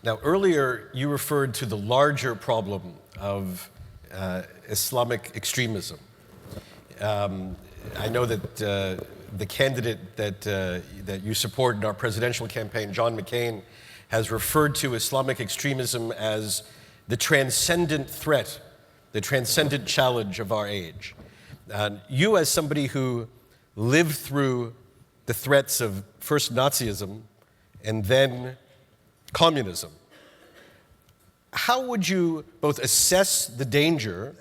Now, earlier you referred to the larger problem of Islamic extremism. I know that the candidate that you support in our presidential campaign, John McCain, has referred to Islamic extremism as the transcendent threat, the transcendent challenge of our age. You, as somebody who lived through the threats of first Nazism and then communism, how would you both assess the danger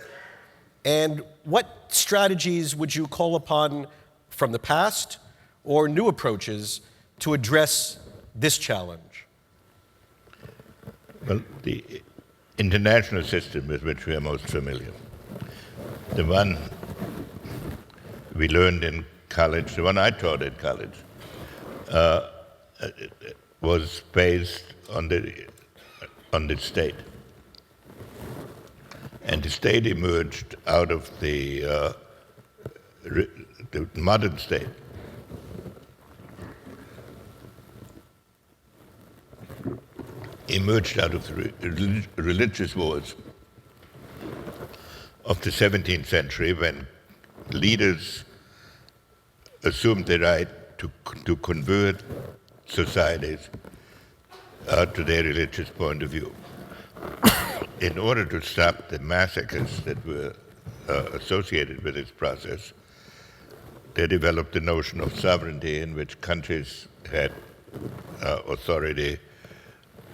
and what strategies would you call upon from the past or new approaches to address this challenge? Well, the international system with which we are most familiar, the one we learned in college, the one I taught in college, was based on the state. And the state emerged out of the modern state. Emerged out of the religious wars of the 17th century, when leaders assumed the right to convert societies to their religious point of view. In order to stop the massacres that were associated with this process, they developed the notion of sovereignty, in which countries had authority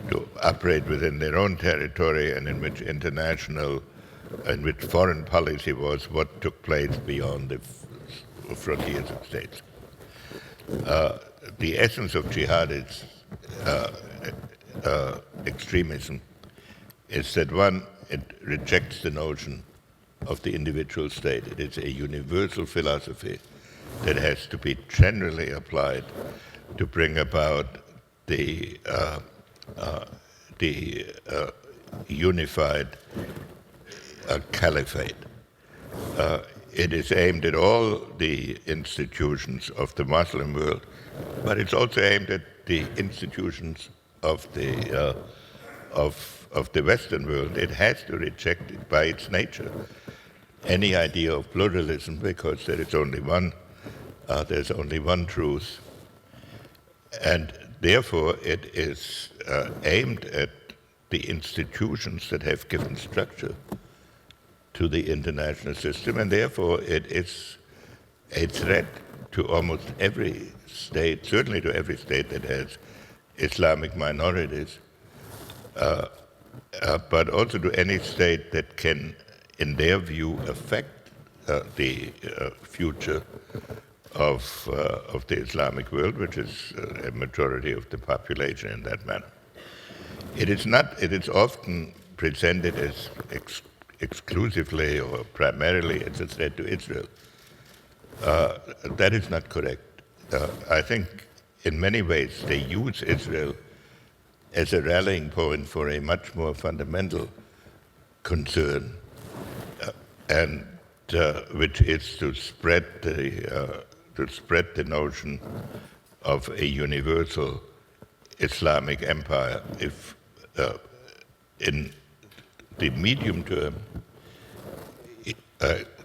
to operate within their own territory, and in which foreign policy was what took place beyond the frontiers of states. The essence of jihadist extremism is that, one, it rejects the notion of the individual state. It is a universal philosophy that has to be generally applied to bring about the unified caliphate. It is aimed at all the institutions of the Muslim world, but it's also aimed at the institutions of the Western world. It has to reject it by its nature any idea of pluralism, because there is only one. There's only one truth, and therefore it is aimed at the institutions that have given structure to the international system, and therefore it is a threat to almost every state, certainly to every state that has Islamic minorities, but also to any state that can, in their view, affect the future of the Islamic world, which is a majority of the population in that manner. It is often presented as exclusively or primarily as a threat to Israel. That is not correct. I think in many ways they use Israel as a rallying point for a much more fundamental concern, and which is to spread the notion of a universal Islamic empire. If in the medium term,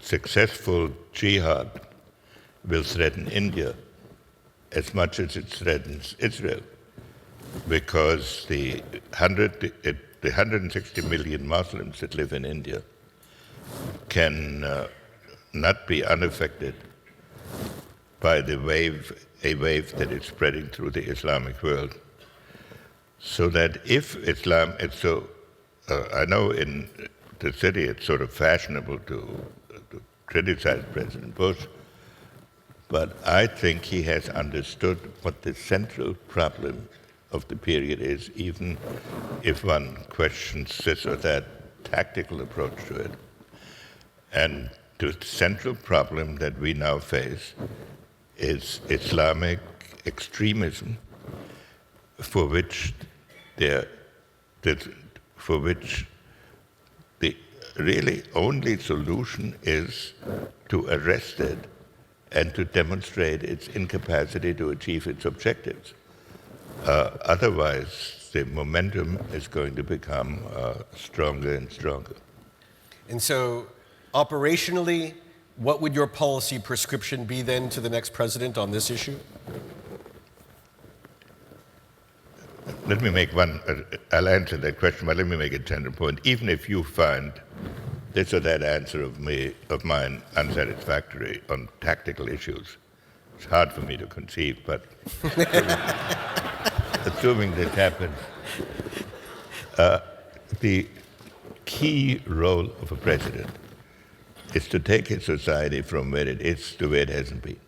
successful jihad will threaten India as much as it threatens Israel, because the 160 million Muslims that live in India can not be unaffected by a wave that is spreading through the Islamic world. So that if Islam, I know in the city it's sort of fashionable to criticize President Bush, but I think he has understood what the central problem of the period is, even if one questions this or that tactical approach to it. And the central problem that we now face is Islamic extremism, for which the really only solution is to arrest it and to demonstrate its incapacity to achieve its objectives. Otherwise, the momentum is going to become stronger and stronger. And so, operationally, what would your policy prescription be then to the next president on this issue? Let me make I'll answer that question, but let me make a general point. Even if you find this or that answer of mine unsatisfactory on tactical issues, it's hard for me to conceive, but assuming this happens, the key role of a president is to take his society from where it is to where it hasn't been.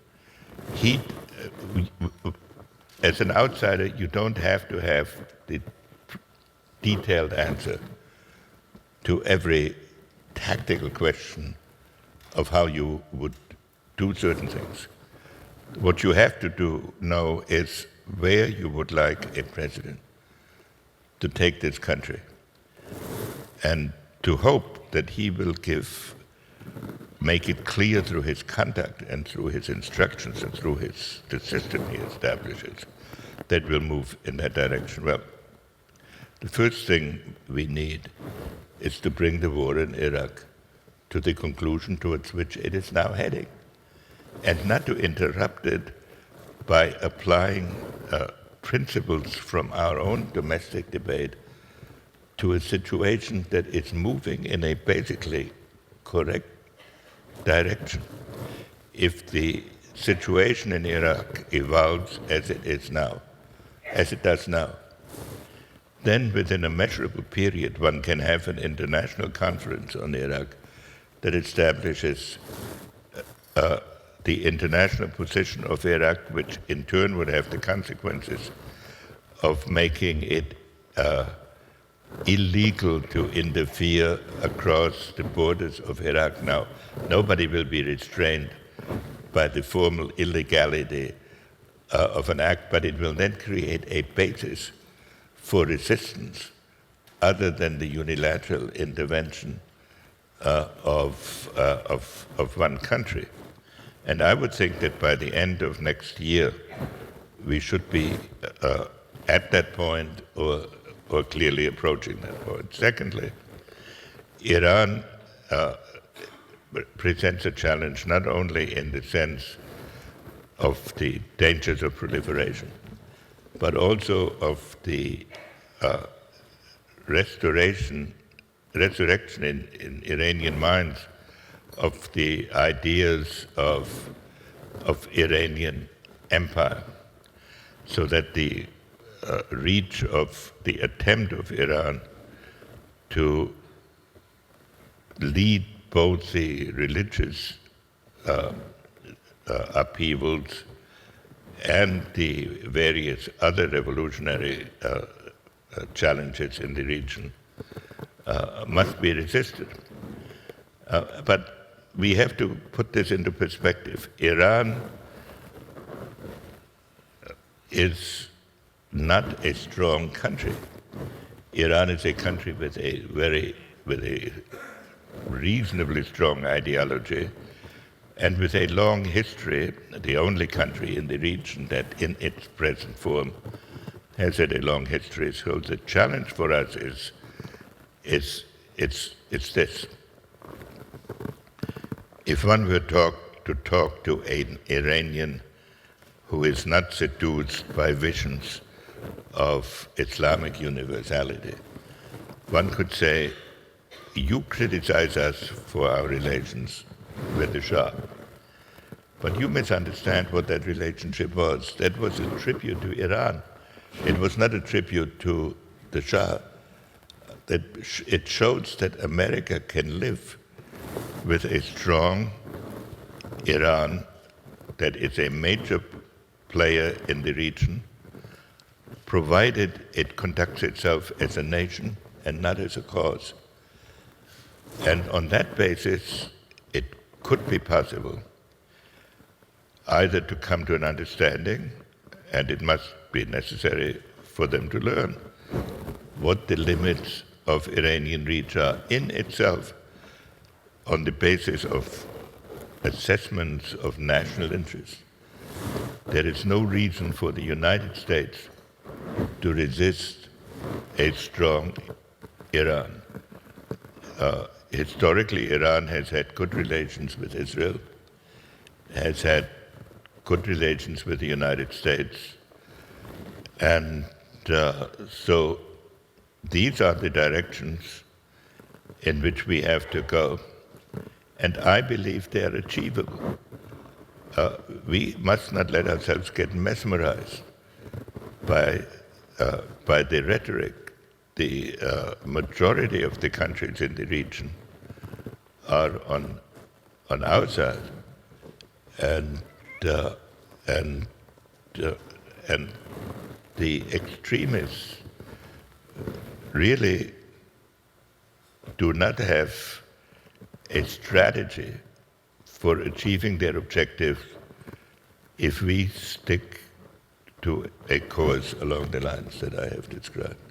As an outsider, you don't have to have the detailed answer to every tactical question of how you would do certain things. What you have to know is where you would like a president to take this country, and to hope that he will make it clear through his conduct and through his instructions and through the system he establishes that will move in that direction. Well, the first thing we need is to bring the war in Iraq to the conclusion towards which it is now heading, and not to interrupt it by applying principles from our own domestic debate to a situation that is moving in a basically correct direction. If the situation in Iraq evolves as it does now, then within a measurable period one can have an international conference on Iraq that establishes the international position of Iraq, which in turn would have the consequences of making it illegal to interfere across the borders of Iraq. Now, nobody will be restrained by the formal illegality of an act, but it will then create a basis for resistance other than the unilateral intervention of one country. And I would think that by the end of next year, we should be at that point or clearly approaching that point. Secondly, Iran presents a challenge not only in the sense of the dangers of proliferation, but also of the resurrection in Iranian minds of the ideas of Iranian empire, so that the reach of the attempt of Iran to lead both the religious upheavals and the various other revolutionary challenges in the region must be resisted. But we have to put this into perspective. Iran is not a strong country. Iran is a country with a reasonably strong ideology and with a long history, the only country in the region that in its present form has had a long history. So the challenge for us is this. If one were to talk to an Iranian who is not seduced by visions of Islamic universality, one could say, you criticize us for our relations with the Shah, but you misunderstand what that relationship was. That was a tribute to Iran. It was not a tribute to the Shah. It shows that America can live with a strong Iran that is a major player in the region, provided it conducts itself as a nation and not as a cause. And on that basis, it could be possible either to come to an understanding, and it must be necessary for them to learn what the limits of Iranian reach are in itself on the basis of assessments of national interest. There is no reason for the United States to resist a strong Iran. Historically, Iran has had good relations with Israel, has had good relations with the United States, and so these are the directions in which we have to go, and I believe they are achievable. We must not let ourselves get mesmerized by the rhetoric. The majority of the countries in the region are on our side, and the extremists really do not have a strategy for achieving their objective if we stick to a course along the lines that I have described.